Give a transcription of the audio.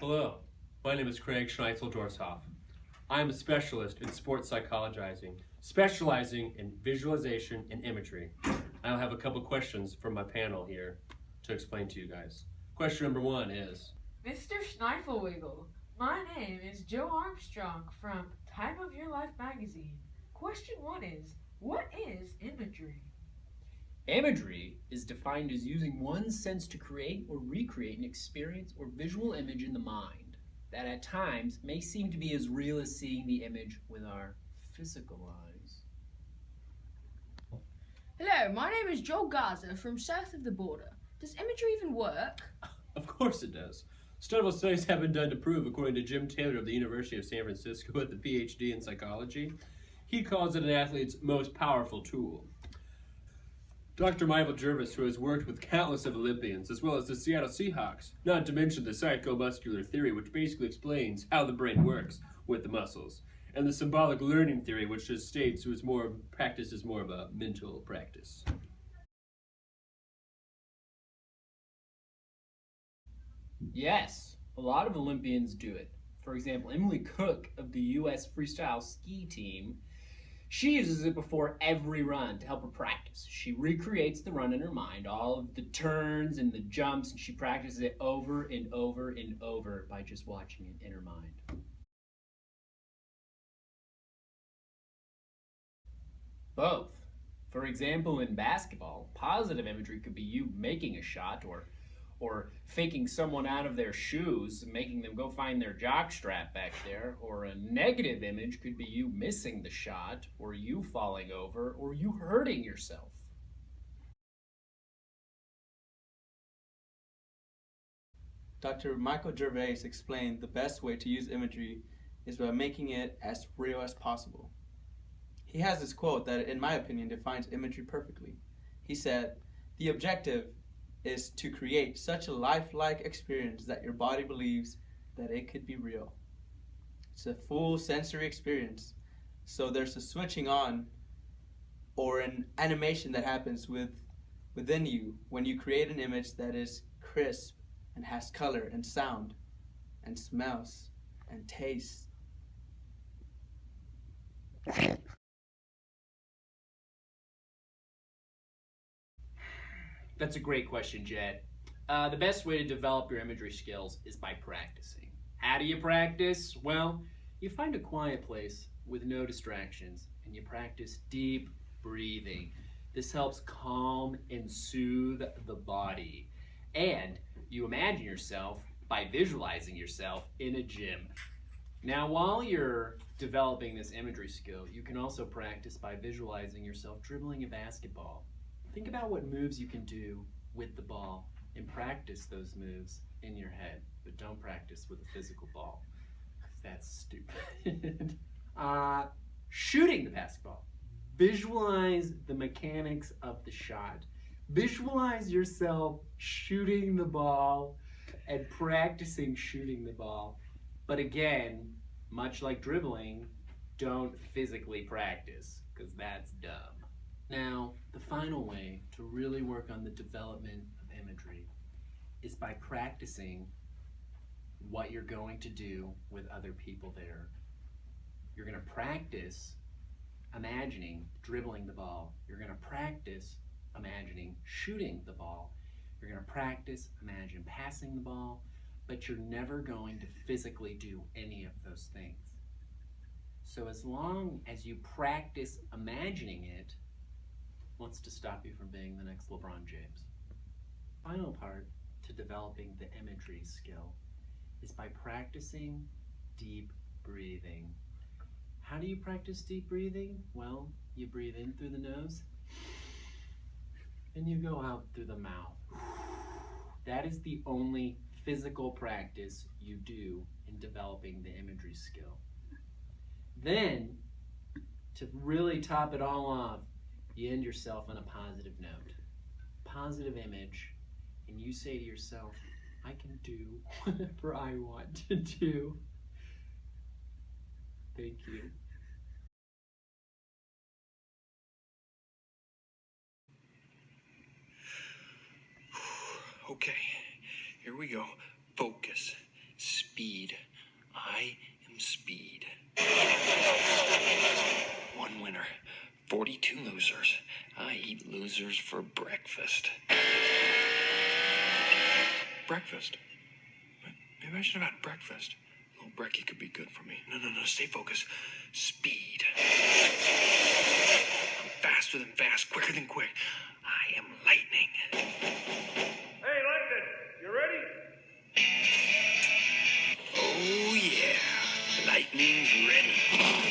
Hello, my name is Craig Schneitzel-Dorshoff. I am a specialist in sports psychologizing, specializing in visualization and imagery. I'll have a couple questions from my panel here to explain to you guys. Question number one is, Mr. Schneiffelwiggle, my name is Joe Armstrong from Time of Your Life magazine. Question one is, what is imagery? Imagery is defined as using one's sense to create or recreate an experience or visual image in the mind that at times may seem to be as real as seeing the image with our physical eyes. Hello, my name is Joel Garza from south of the border. Does imagery even work? of course it does. Several studies have been done to prove, according to Jim Taylor of the University of San Francisco with a PhD in psychology, he calls it an athlete's most powerful tool. Dr. Michael Jervis, who has worked with countless of Olympians, as well as the Seattle Seahawks, not to mention the psychomuscular theory, which basically explains how the brain works with the muscles, and the symbolic learning theory, which just states practice is more of a mental practice. Yes, a lot of Olympians do it. For example, Emily Cook of the U.S. freestyle ski team, she uses it before every run to help her practice. She recreates the run in her mind, all of the turns and the jumps, and she practices it over and over and over by just watching it in her mind. Both. For example, in basketball, positive imagery could be you making a shot or faking someone out of their shoes, making them go find their jockstrap back there, or a negative image could be you missing the shot, or you falling over, or you hurting yourself. Dr. Michael Gervais explained the best way to use imagery is by making it as real as possible. He has this quote that, in my opinion, defines imagery perfectly. He said, "The objective is to create such a lifelike experience that your body believes that it could be real." It's a full sensory experience. So there's a switching on or an animation that happens within you when you create an image that is crisp and has color and sound and smells and tastes. That's a great question, Jed. The best way to develop your imagery skills is by practicing. How do you practice? Well, you find a quiet place with no distractions and you practice deep breathing. This helps calm and soothe the body. And you imagine yourself by visualizing yourself in a gym. Now, while you're developing this imagery skill, you can also practice by visualizing yourself dribbling a basketball. Think about what moves you can do with the ball and practice those moves in your head, but don't practice with a physical ball, because that's stupid. Shooting the basketball. Visualize the mechanics of the shot. Visualize yourself shooting the ball and practicing shooting the ball. But again, much like dribbling, don't physically practice, because that's dumb. Now, the final way to really work on the development of imagery is by practicing what you're going to do with other people there. You're going to practice imagining dribbling the ball. You're going to practice imagining shooting the ball. You're going to practice imagine passing the ball, but you're never going to physically do any of those things. So as long as you practice imagining it, what's to stop you from being the next LeBron James? Final part to developing the imagery skill is by practicing deep breathing. How do you practice deep breathing? Well, you breathe in through the nose and you go out through the mouth. That is the only physical practice you do in developing the imagery skill. Then, to really top it all off, you end yourself on a positive note, positive image, and you say to yourself, I can do whatever I want to do. Thank you. Okay, here we go. Focus. Speed. speed. I am speed. One winner, 42 losers. I eat losers for breakfast. Breakfast? Maybe I should have had breakfast. A little brekkie could be good for me. No, stay focused. Speed. I'm faster than fast, quicker than quick. I am lightning. Hey, Lightning, you ready? Oh, yeah. Lightning's ready.